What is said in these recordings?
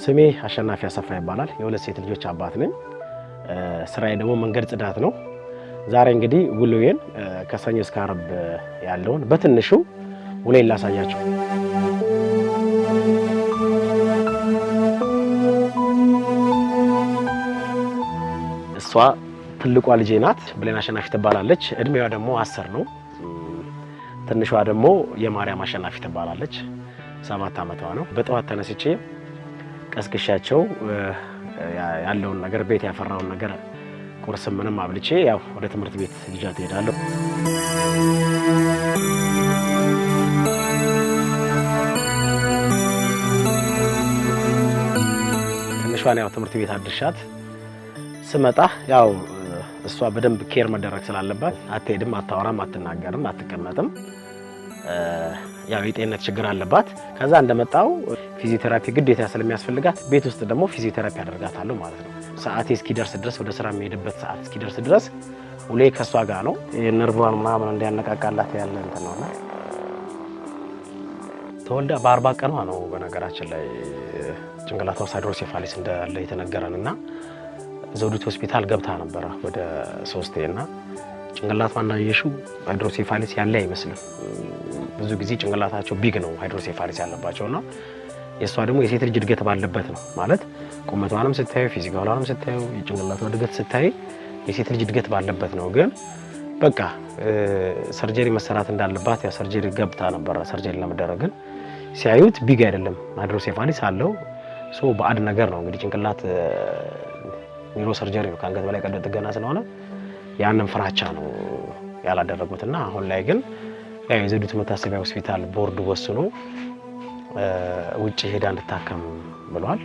ስሜ አሸናፊ አሰፋ ይባላል። የሁለት ሴት ልጆች አባት ነኝ። ስራዬ ደግሞ መንገድ ጽዳት ነው። ዛሬ እንግዲህ ውሎዬን ከሰኞ እስከ ዓርብ ያለውን በትንሹ ውሎዬን ላሳያችሁ። እሷ ትልቋ ልጄ ናት፣ ብሌን አሸናፊ ትባላለች። እድሜዋ ደግሞ 10 ነው። ትንሿ ደግሞ የማርያም አሸናፊ ትባላለች፣ 7 ዓመቷ ነው። በጠዋት ተነስቼ ቀስቅሻቸው ያለውን ነገር ቤት ያፈራውን ነገር ቁርስ ምንም አብልቼ ያው ወደ ትምህርት ቤት ይዣት እሄዳለሁ። ትንሿን ያው ትምህርት ቤት አድርሻት ስመጣ ያው እሷ በደንብ ኬር መደረግ ስላለባት አትሄድም፣ አታወራም፣ አትናገርም፣ አትቀመጥም። ያው የጤንነት ችግር አለባት። ከዛ እንደመጣው ፊዚዮቴራፒ ግዴታ ስለሚያስፈልጋት ቤት ውስጥ ደግሞ ፊዚዮቴራፒ አደርጋታለሁ ማለት ነው። ሰዓቴ እስኪደርስ ድረስ ወደ ስራ የሚሄድበት ሰዓት እስኪደርስ ድረስ ሁሌ ከሷ ጋር ነው። የነርቫን ምናምን እንዲያነቃቃላት ያለ እንትን ነውና ተወልዳ በ40 ቀኗ ነው በነገራችን ላይ ጭንቅላቷ ሃይድሮሴፋሊስ እንዳለ የተነገረንና ዘውዲቱ ሆስፒታል ገብታ ነበር ወደ 3 እና ጭንቅላቷ እንዳየሽው ሃይድሮሴፋሊስ ያለ አይመስልም። ብዙ ጊዜ ጭንቅላታቸው ቢግ ነው ሃይድሮሴፋሊስ ያለባቸውና የሷ ደግሞ የሴት ልጅ እድገት ባለበት ነው ማለት ቁመቷንም ስታዩ ፊዚካሏንም ስታዩ የጭንቅላቷ እድገት ስታይ የሴት ልጅ እድገት ባለበት ነው። ግን በቃ ሰርጀሪ መሰራት እንዳለባት ያ ሰርጀሪ ገብታ ነበር ሰርጀሪ ለመደረግ ግን ሲያዩት ቢግ አይደለም ሃይድሮሴፋሊስ አለው። ሶ ባዕድ ነገር ነው እንግዲህ ጭንቅላት ኒውሮ ሰርጀሪ ነው ከአንገት በላይ ቀዶ ጥገና ስለሆነ ያንን ፍራቻ ነው ያላደረጉትና አሁን ላይ ግን ያው የዘውዲቱ መታሰቢያ ሆስፒታል ቦርድ ወስኖ ውጪ ሄዳ እንድታከም ብሏል።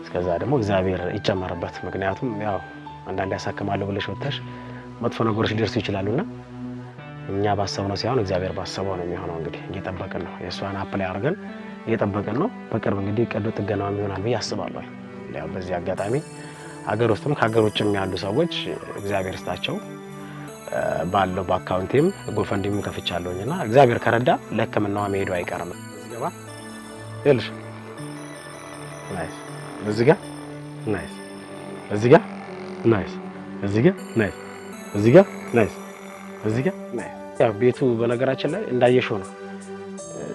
እስከዛ ደግሞ እግዚአብሔር ይጨመርበት። ምክንያቱም ያው አንዳንዴ ያሳከማለሁ ብለሽ ወጥተሽ መጥፎ ነገሮች ሊደርሱ ይችላሉና እኛ ባሰብነው ሳይሆን እግዚአብሔር ባሰበው ነው የሚሆነው። እንግዲህ እየጠበቅን ነው፣ የእሷን አፕላይ አድርገን እየጠበቅን ነው። በቅርብ እንግዲህ ቀዶ ጥገናው ይሆናል ብዬ አስባለሁ። ያው በዚህ አጋጣሚ ሀገር ውስጥም ከሀገር ውጭም ያሉ ሰዎች እግዚአብሔር ይስጣቸው ባለው በአካውንቴም ጎፈንዲም ከፍቻለሁኝና እግዚአብሔር ከረዳ ለሕክምናዋ መሄዱ አይቀርም። እዚህ ጋር ይልሽ ናይስ፣ እዚህ ጋር ናይስ፣ እዚህ ጋር ናይስ፣ እዚህ ጋር ናይስ፣ እዚህ ጋር ናይስ፣ እዚህ ጋር ናይስ። ያው ቤቱ በነገራችን ላይ እንዳየሽው ነው፣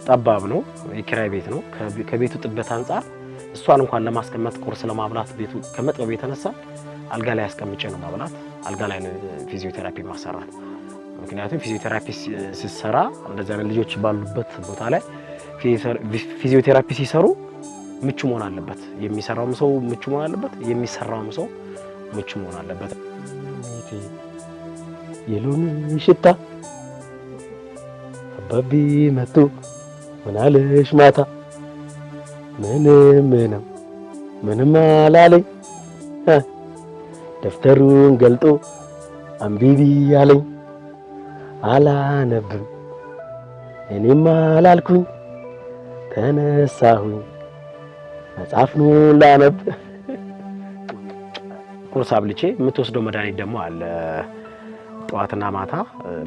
ጠባብ ነው፣ የኪራይ ቤት ነው። ከቤቱ ጥበት አንፃር እሷን እንኳን ለማስቀመጥ ቁርስ ለማብላት ቤቱ ከመጥበብ የተነሳ አልጋ ላይ አስቀምጬ ነው ማብላት። አልጋ ላይ ፊዚዮቴራፒ ማሰራት። ምክንያቱም ፊዚዮቴራፒ ሲሰራ እንደዚህ አይነት ልጆች ባሉበት ቦታ ላይ ፊዚዮቴራፒ ሲሰሩ ምቹ መሆን አለበት። የሚሰራውም ሰው ምቹ መሆን አለበት፣ የሚሰራውም ሰው ምቹ መሆን አለበት። የሎሚ ሽታ አባቢ መቶ ምን አለሽ ማታ ምንም አላለኝ ደፍተሩን ገልጦ አንቢቢ ያለኝ አላነብም እኔም አላልኩኝ ተነሳሁኝ መጽሐፍን ላነብ። ቁርስ አብልቼ የምትወስደው መድኃኒት ደግሞ አለ ጠዋትና ማታ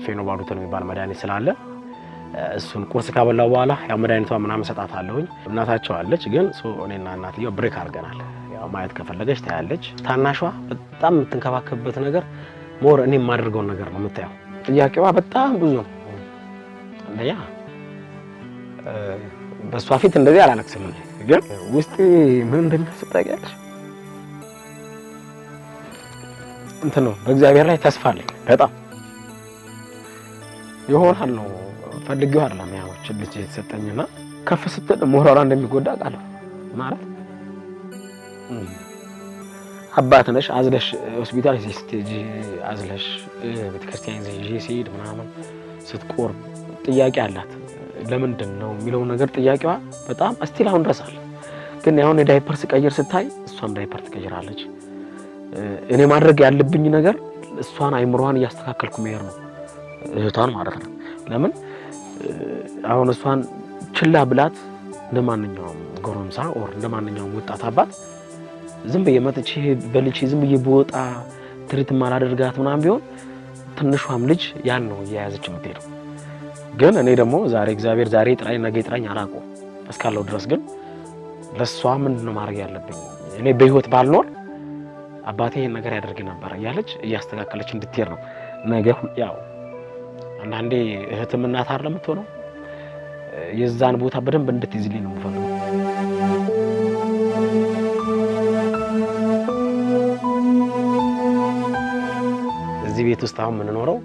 ፌኖባሩተን የሚባል መድኃኒት ስላለ እሱን ቁርስ ካበላው በኋላ ያው መድኃኒቷ ምናምን ሰጣታለሁኝ። እናታቸው አለች ግን እኔና እናትየው ብሬክ አድርገናል። ያው ማየት ከፈለገች ታያለች። ታናሿ በጣም የምትንከባከብበት ነገር ሞር እኔ የማደርገውን ነገር ነው የምታየው። ጥያቄዋ በጣም ብዙ ነው። እንደያ በሷ ፊት እንደዚህ አላለቅስም፣ ግን ውስጤ ምን እንደሚያስብ ታውቂያለሽ? እንትን ነው በእግዚአብሔር ላይ ተስፋ አለኝ በጣም ይሆናል ነው ፈልጌው አይደለም። ያው ልጅ የተሰጠኝና ከፍ ስትል ሞራሏ እንደሚጎዳ ቃለሁ ማለት አባት ነሽ አዝለሽ ሆስፒታል ስትሄጂ አዝለሽ ቤተክርስቲያን ይዘሽ ሲሄድ ምናምን ስትቆር ጥያቄ አላት። ለምንድን ነው የሚለው ነገር ጥያቄዋ በጣም እስቲል አሁን ድረስ አለ። ግን ያው ዳይፐር ስቀይር ስታይ እሷም ዳይፐር ትቀይራለች። እኔ ማድረግ ያለብኝ ነገር እሷን አይምሮዋን እያስተካከልኩ መሄድ ነው፣ እህቷን ማለት ነው። ለምን አሁን እሷን ችላ ብላት እንደማንኛውም ጎረምሳ ኦር እንደማንኛውም ወጣት አባት ዝም ብዬ መጥቼ በልቼ ዝም ብዬ በወጣ ትሪት ማላደርጋት ምናምን ቢሆን ትንሿም ልጅ ያን ነው እያያዘች የምትሄደው። ግን እኔ ደግሞ ዛሬ እግዚአብሔር ዛሬ ጥራኝ ነገ ጥራኝ አላውቀውም እስካለው ድረስ ግን ለሷ ምንድነው ማድረግ ያለብኝ እኔ በህይወት ባልኖር አባቴ ይሄን ነገር ያደርግ ነበር እያለች እያስተካከለች እንድትሄድ ነው ነገ ያው አንዳንዴ እህትም እናት አይደለም የምትሆነው የዛን ቦታ በደንብ እንድትይዝልኝ ነው የምፈልገው። እዚህ ቤት ውስጥ አሁን የምንኖረው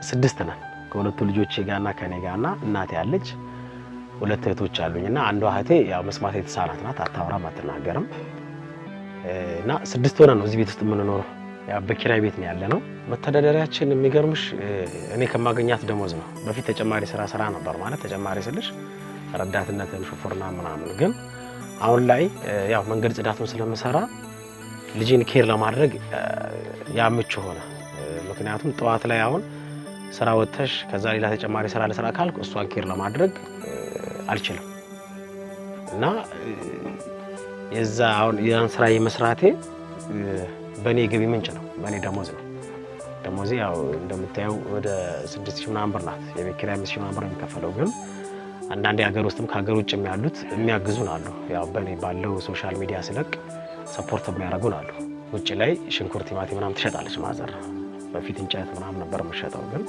6 ነን ከሁለቱ ልጆቼ ጋርና ከኔ ጋርና እናቴ አለች 2 እህቶች አሉኝና አንዷ እህቴ ያው መስማት የተሳናት ናት አታወራም አትናገርም እና 6 ሆነን ነው እዚህ ቤት ውስጥ የምንኖረው ያው በኪራይ ቤት ነው ያለነው መተዳደሪያችን የሚገርምሽ እኔ ከማገኛት ደሞዝ ነው በፊት ተጨማሪ ስራ ነበር ማለት ተጨማሪ ስልሽ ረዳትነትን ሹፌርና ምናምን ግን አሁን ላይ ያው መንገድ ጽዳቱን ስለምሰራ ልጅን ኬር ለማድረግ ያምቹ ሆነ ምክንያቱም ጠዋት ላይ አሁን ስራ ወጥተሽ ከዛ ሌላ ተጨማሪ ስራ ለስራ ካልኩ እሷን ኬር ለማድረግ አልችልም እና የዛ አሁን ያን ስራ የመስራቴ በኔ ገቢ ምንጭ ነው በኔ ደሞዝ ነው ደሞዜ ያው እንደምታየው ወደ 6000 ምናምን ብር ናት የቤት ኪራይ 5000 ምናምን ብር የሚከፈለው ግን አንዳንዴ ሀገር ውስጥም ከሀገር ውጭም ያሉት የሚያግዙን አሉ ያው በኔ ባለው ሶሻል ሚዲያ ስለቅ ሰፖርት የሚያደርጉን አሉ ውጭ ላይ ሽንኩርት ቲማቲም ምናምን ትሸጣለች ማዘር በፊት እንጨት ምናምን ነበር የምትሸጠው ግን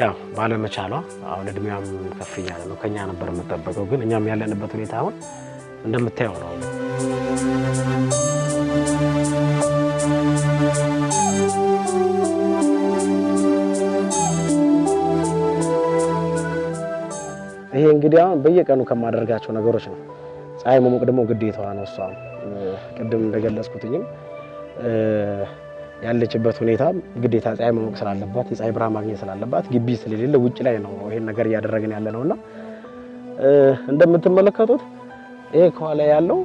ያው ባለመቻሏ አሁን እድሜዋም ከፍ እያለ ነው ከኛ ነበር የምትጠበቀው ግን እኛም ያለንበት ሁኔታ አሁን እንደምታየው ነው ይሄ እንግዲህ አሁን በየቀኑ ከማደርጋቸው ነገሮች ነው ፀሐይ መሞቅ ደግሞ ግዴታዋ ነው እሷ ቅድም እንደገለጽኩትኝም ያለችበት ሁኔታ ግዴታ ፀሐይ መሞቅ ስላለባት የፀሐይ ብርሃን ማግኘት ስላለባት ግቢ ስለሌለ ውጭ ላይ ነው ይሄን ነገር እያደረግን ያለ ነውና እንደምትመለከቱት ይሄ ከኋላ ያለው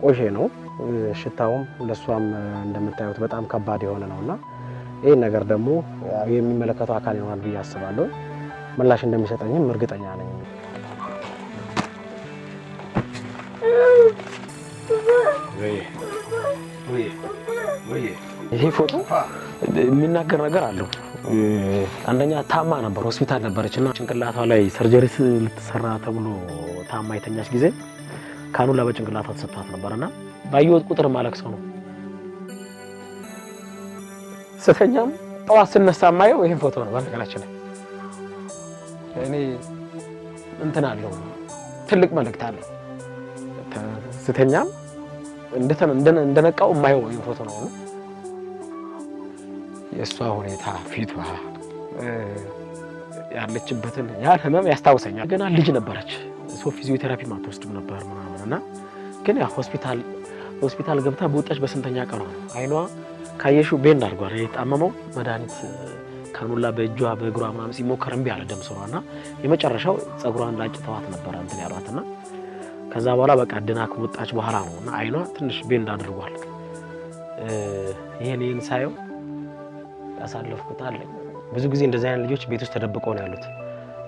ቆሼ ነው ሽታውም ለሷም እንደምታዩት በጣም ከባድ የሆነ ነውና ይሄን ነገር ደግሞ የሚመለከተው አካል ይሆናል ብዬ አስባለሁ ምላሽ እንደሚሰጠኝም እርግጠኛ ነኝ ይሄ ፎቶ የሚናገር ነገር አለው አንደኛ ታማ ነበር ሆስፒታል ነበረችና ጭንቅላቷ ላይ ሰርጀሪ ልትሰራ ተብሎ ታማ የተኛች ጊዜ ካኑላ በጭንቅላቷ ተሰጥቷት ነበርና ባየሁት ቁጥር ማለቅሰው ነው ስተኛም ጠዋት ስነሳ ማየው ይሄን ፎቶ ነው በነገራችን ላይ እኔ እንትን አለው ትልቅ መልእክት አለው ስተኛም እንደነቃው ማየው ይሄን ፎቶ ነው የሷ ሁኔታ ፊቷ ያለችበትን ያን ህመም ያስታውሰኛል ገና ልጅ ነበረች ፊዚዮቴራፒ ማትወስድም ነበር ምናምንና ግን ያ ሆስፒታል ገብታ በወጣች በስንተኛ ቀኗ አይኗ ካየሽው ቤንድ አድርጓል የጣመመው መድኃኒት ካኑላ በእጇ በእግሯ ምናምን ሲሞከር እምቢ አለ ደም ስሯና የመጨረሻው ጸጉሯን ላጭተዋት ነበር እንትን ያሏትና ከዛ በኋላ በቃ ድና ከወጣች በኋላ ነውና አይኗ ትንሽ ቤንድ አድርጓል ይሄን ሳየው ያሳለፍኩት አለ ብዙ ጊዜ እንደዚህ አይነት ልጆች ቤት ውስጥ ተደብቀው ነው ያሉት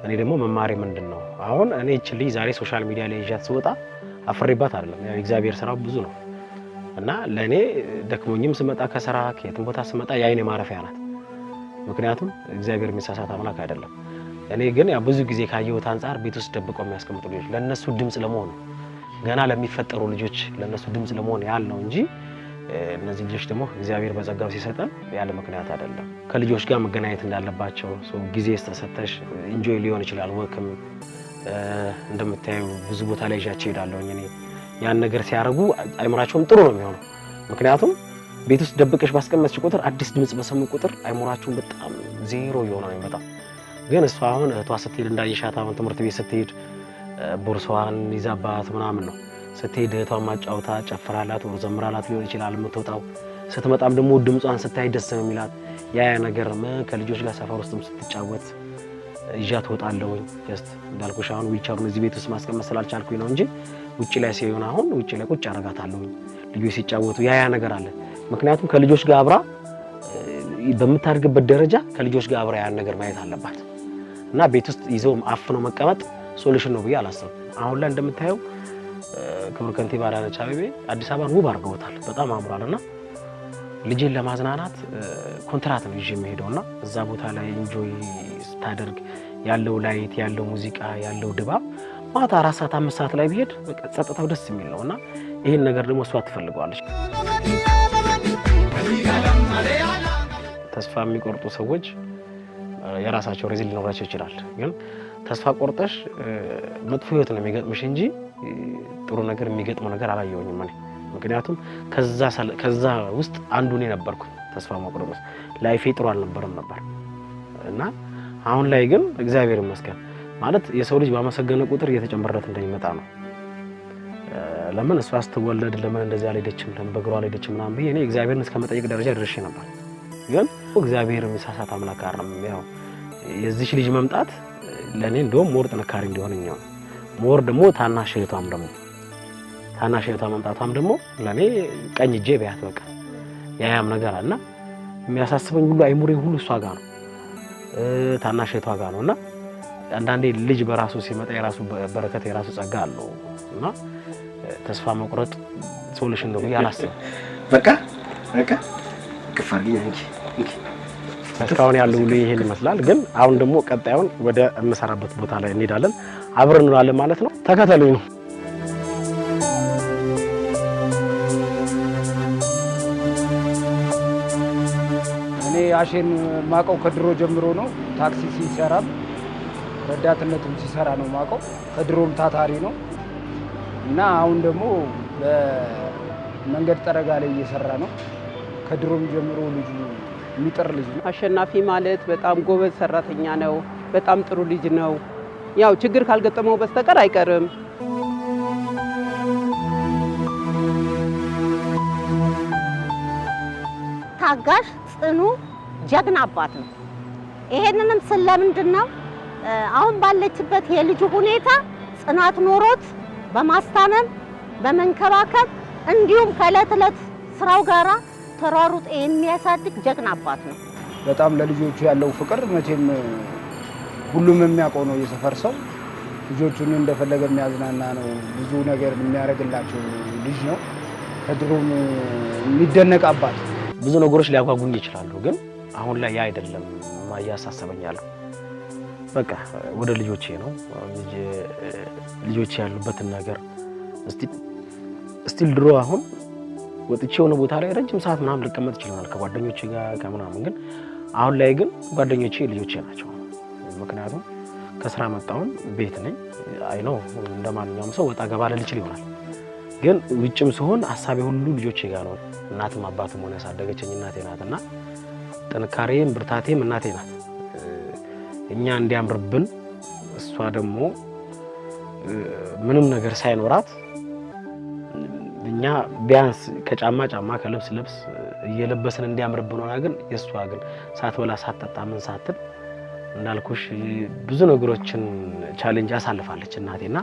እኔ ደግሞ መማሬ ምንድነው አሁን እኔ እቺ ልጅ ዛሬ ሶሻል ሚዲያ ላይ ይዣት ስወጣ አፍሬባት አይደለም ያው እግዚአብሔር ስራው ብዙ ነው እና ለኔ ደክሞኝም ስመጣ ከሰራ ከየትም ቦታ ስመጣ ያይኔ ማረፊያ ናት ምክንያቱም እግዚአብሔር የሚሳሳት አምላክ አይደለም እኔ ግን ያ ብዙ ጊዜ ካየሁት አንፃር ቤት ውስጥ ደብቀው የሚያስቀምጡ ልጆች ለነሱ ድምጽ ለመሆን ገና ለሚፈጠሩ ልጆች ለነሱ ድምጽ ለመሆን ያል ነው እንጂ እነዚህ ልጆች ደግሞ እግዚአብሔር በጸጋው ሲሰጠን ያለ ምክንያት አይደለም ከልጆች ጋር መገናኘት እንዳለባቸው ጊዜ ተሰጥተሽ ኢንጆይ ሊሆን ይችላል ወክም እንደምታዩ ብዙ ቦታ ላይ ይዣቸው ይዳለውኝ እኔ ያን ነገር ሲያረጉ አይሞራቸውም ጥሩ ነው የሚሆነው ምክንያቱም ቤት ውስጥ ደብቀሽ ባስቀመጥሽ ቁጥር አዲስ ድምጽ በሰሙ ቁጥር አይሞራቸውም በጣም ዜሮ ይሆናል የሚመጣው ግን እሷ አሁን እህቷ ስትሄድ እንዳይሻታ አሁን ትምህርት ቤት ስትሄድ ቦርሳዋን ይዛባት ምናምን ነው ስትሄድ እህቷን ማጫውታ ጨፍራላት ወር ዘምራላት ሊሆን ይችላል የምትወጣው ስትመጣም ደግሞ ድምጿን ስታይ ደስ ነው የሚላት ያ ነገር ከልጆች ጋር ሰፈር ውስጥም ስትጫወት ይዣት ወጣለሁኝ ጀስት እንዳልኩሽ አሁን ዊልቸሩን እዚህ ቤት ውስጥ ማስቀመጥ ስላልቻልኩኝ ነው እንጂ ውጪ ላይ ሲሆን አሁን ውጪ ላይ ቁጭ አረጋታለሁኝ ልጆች ሲጫወቱ ያ ነገር አለ ምክንያቱም ከልጆች ጋር አብራ በምታርግበት ደረጃ ከልጆች ጋር አብራ ያን ነገር ማየት አለባት እና ቤት ውስጥ ይዘው አፍኖ መቀመጥ ሶሉሽን ነው ብዬ አላስብም አሁን ላይ እንደምታየው ክብር ከንቲባ አዳነች አቤቤ አዲስ አበባ ውብ አድርገውታል በጣም አምሯልና ልጅን ለማዝናናት ኮንትራት ነው ይዤ የሚሄደውና እዛ ቦታ ላይ ኢንጆይ ስታደርግ ያለው ላይት ያለው ሙዚቃ ያለው ድባብ ማታ 4 ሰዓት 5 ሰዓት ላይ ቢሄድ በቃ ጸጥታው ደስ የሚል ነውና ይሄን ነገር ደግሞ እሷ ትፈልገዋለች። ተስፋ የሚቆርጡ ሰዎች የራሳቸው ሪዝን ሊኖራቸው ይችላል። ግን ተስፋ ቆርጠሽ መጥፎ ህይወት ነው የሚገጥምሽ እንጂ ጥሩ ነገር የሚገጥመው ነገር አላየሁኝም እኔ። ምክንያቱም ከዛ ውስጥ አንዱ እኔ ነበርኩ። ተስፋ መቁረጥ ላይፌ ጥሩ አልነበረም ነበር እና አሁን ላይ ግን እግዚአብሔር ይመስገን ማለት የሰው ልጅ ባመሰገነ ቁጥር እየተጨመረለት እንደሚመጣ ነው። ለምን እሷ ስትወለድ ለምን እንደዚህ አልሄደችም ለምን በእግሯ አልሄደችም ምናምን ብዬ እኔ እግዚአብሔርን እስከመጠየቅ ደረጃ ደርሼ ነበር። ግን እግዚአብሔር የሚሳሳት አምላክ አይደለም። ያው የዚች ልጅ መምጣት ለኔ እንደውም ሞር ጥንካሬ እንዲሆንኝ ነው። ሞር ደግሞ ታናሽ እህቷም መምጣቷም ደግሞ ለኔ ቀኝ እጄ ቢያት በቃ ያያም ነገር አለና የሚያሳስበኝ ሁሉ አይሙሬ ሁሉ እሷ ጋር ነው ታናሽ እህቷ ጋር ነውና አንዳንዴ ልጅ በራሱ ሲመጣ የራሱ በረከት የራሱ ጸጋ አለው እና ተስፋ መቁረጥ ሶሉሽን ነው ያላስብ በቃ ከፋርጊ እንጂ እስካሁን ያለው ሁሉ ይሄን ይመስላል። ግን አሁን ደግሞ ቀጣዩን ወደ እምሰራበት ቦታ ላይ እንሄዳለን፣ አብረን እንውላለን ማለት ነው። ተከተሉኝ ነው። እኔ አሼን ማቀው ከድሮ ጀምሮ ነው። ታክሲ ሲሰራ ረዳትነትም ሲሰራ ነው ማቀው። ከድሮም ታታሪ ነው እና አሁን ደግሞ በመንገድ ጠረጋ ላይ እየሰራ ነው። ከድሮም ጀምሮ ልጅ የሚጥር ልጅ ነው። አሸናፊ ማለት በጣም ጎበዝ ሰራተኛ ነው። በጣም ጥሩ ልጅ ነው። ያው ችግር ካልገጠመው በስተቀር አይቀርም። ታጋሽ፣ ጽኑ፣ ጀግና አባት ነው። ይሄንንም ስለምንድን ነው አሁን ባለችበት የልጁ ሁኔታ ጽናት ኖሮት በማስታመም በመንከባከብ እንዲሁም ከዕለት ዕለት ስራው ጋራ ተሯሩጦ የሚያሳድግ ጀግና አባት ነው። በጣም ለልጆቹ ያለው ፍቅር መቼም ሁሉም የሚያውቀው ነው። የሰፈር ሰው ልጆቹን እንደፈለገ የሚያዝናና ነው። ብዙ ነገር የሚያደርግላቸው ልጅ ነው። ከድሮም የሚደነቅ አባት። ብዙ ነገሮች ሊያጓጉኝ ይችላሉ፣ ግን አሁን ላይ ያ አይደለም ማያሳሰበኛለሁ። በቃ ወደ ልጆቼ ነው። ልጆቼ ያሉበትን ነገር እስቲ ድሮ አሁን ወጥቼ የሆነ ቦታ ላይ ረጅም ሰዓት ምናምን ልቀመጥ ይችላል ከጓደኞቼ ጋር ከምናምን፣ ግን አሁን ላይ ግን ጓደኞቼ ልጆቼ ናቸው። ምክንያቱም ከስራ መጣሁም ቤት ነኝ። አይ ነው እንደማንኛውም ሰው ወጣ ገባ ልችል ይሆናል፣ ግን ውጭም ሲሆን ሐሳቤ ሁሉ ልጆቼ ጋር ነው። እናትም አባትም ሆነ ያሳደገችኝ እናቴ ናትና ጥንካሬም ብርታቴም እናቴ ናት። እኛ እንዲያምርብን እሷ ደግሞ ምንም ነገር ሳይኖራት እኛ ቢያንስ ከጫማ ከልብስ ልብስ እየለበስን እንዲያምርብን ሆና ግን የሷ ግን ሳትበላ ሳትጠጣ ምን ሳትል እንዳልኩሽ ብዙ ነገሮችን ቻሌንጅ አሳልፋለች እናቴና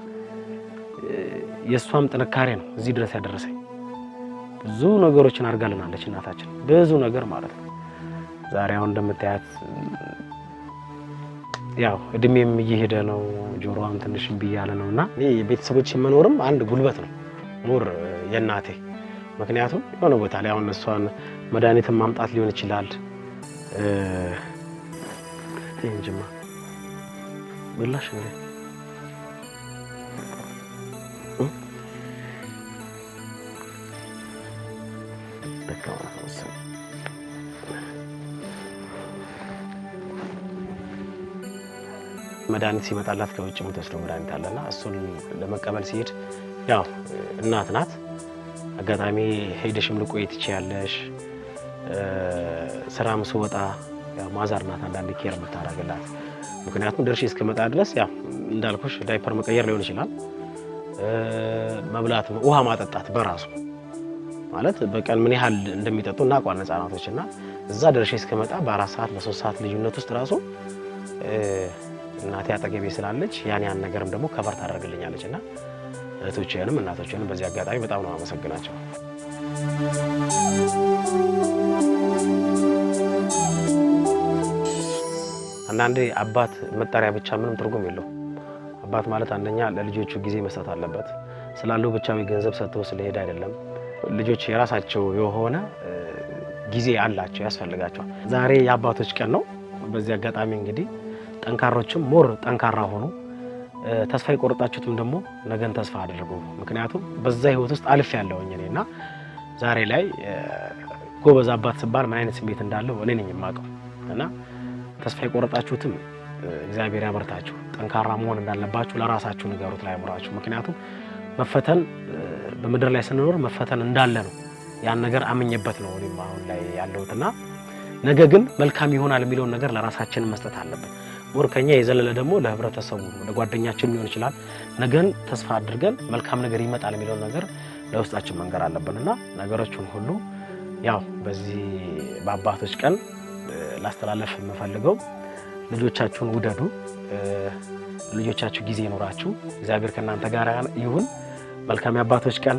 የሷም ጥንካሬ ነው እዚህ ድረስ ያደረሰኝ። ብዙ ነገሮችን አድርጋልናለች እናታችን፣ ብዙ ነገር ማለት ነው። ዛሬ አሁን እንደምታያት ያው እድሜም እየሄደ ነው፣ ጆሮዋም ትንሽ እምብያለ ነውና የቤተሰቦች መኖርም አንድ ጉልበት ነው ኑር የናቴ። ምክንያቱም የሆነ ቦታ ላይ አሁን እሷን መድኃኒትን ማምጣት ሊሆን ይችላል እንጂማ ብላሽ እንዴ መድኃኒት ሲመጣላት ከውጭ የምትወስደው መድኃኒት አለና እሱን ለመቀበል ሲሄድ ያው እናት ናት። አጋጣሚ ሄደሽም ልቆይ ትችያለሽ። ስራም ስወጣ ያው ማዛር ናት አንዳንድ ኬር የምታደርግላት። ምክንያቱም ደርሼ እስከመጣ ድረስ ያው እንዳልኩሽ ዳይፐር መቀየር ሊሆን ይችላል፣ መብላት፣ ውሃ ማጠጣት በራሱ ማለት በቀን ምን ያህል እንደሚጠጡ እናውቃለን ህጻናቶችና እዛ ደርሼ እስከመጣ በ4 ሰዓት በ3 ሰዓት ልዩነት ውስጥ ራሱ እናቴ አጠገቤ ስላለች ያን ነገርም ደግሞ ከቨር ታደርግልኛለችና እህቶቼንም እናቶቼንም በዚህ አጋጣሚ በጣም ነው አመሰግናቸው። አንዳንዴ አባት መጠሪያ ብቻ ምንም ትርጉም የለውም። አባት ማለት አንደኛ ለልጆቹ ጊዜ መስጠት አለበት። ስላለው ብቻ ገንዘብ ሰጥተው ስለሄደ አይደለም። ልጆች የራሳቸው የሆነ ጊዜ አላቸው፣ ያስፈልጋቸዋል። ዛሬ የአባቶች ቀን ነው። በዚህ አጋጣሚ እንግዲህ ጠንካሮችም ሞር ጠንካራ ሆኑ፣ ተስፋ የቆረጣችሁትም ደግሞ ነገን ተስፋ አድርጉ። ምክንያቱም በዛ ህይወት ውስጥ አልፍ ያለውኝ እኔና ዛሬ ላይ ጎበዝ አባት ሲባል ምን አይነት ስሜት እንዳለው እኔ ነኝ የማውቀው። እና ተስፋ የቆረጣችሁትም እግዚአብሔር ያበርታችሁ። ጠንካራ መሆን እንዳለባችሁ ለራሳችሁ ንገሩት ለአእምሯችሁ። ምክንያቱም መፈተን በምድር ላይ ስንኖር መፈተን እንዳለ ነው። ያን ነገር አምኜበት ነው እኔም አሁን ላይ ያለሁትና ነገ ግን መልካም ይሆናል የሚለውን ነገር ለራሳችን መስጠት አለብን። ወርከኛ የዘለለ ደግሞ ለህብረተሰቡ ለጓደኛችን ሊሆን ይችላል ነገን ተስፋ አድርገን መልካም ነገር ይመጣል የሚለውን ነገር ለውስጣችን መንገር አለብንና ነገሮችን ሁሉ ያው በዚህ በአባቶች ቀን ላስተላለፍ የምፈልገው ልጆቻችሁን ውደዱ፣ ልጆቻችሁ ጊዜ ይኖራችሁ፣ እግዚአብሔር ከእናንተ ጋር ይሁን። መልካም የአባቶች ቀን።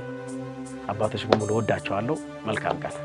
አባቶች በሙሉ ወዳቸዋለሁ። መልካም ቀን።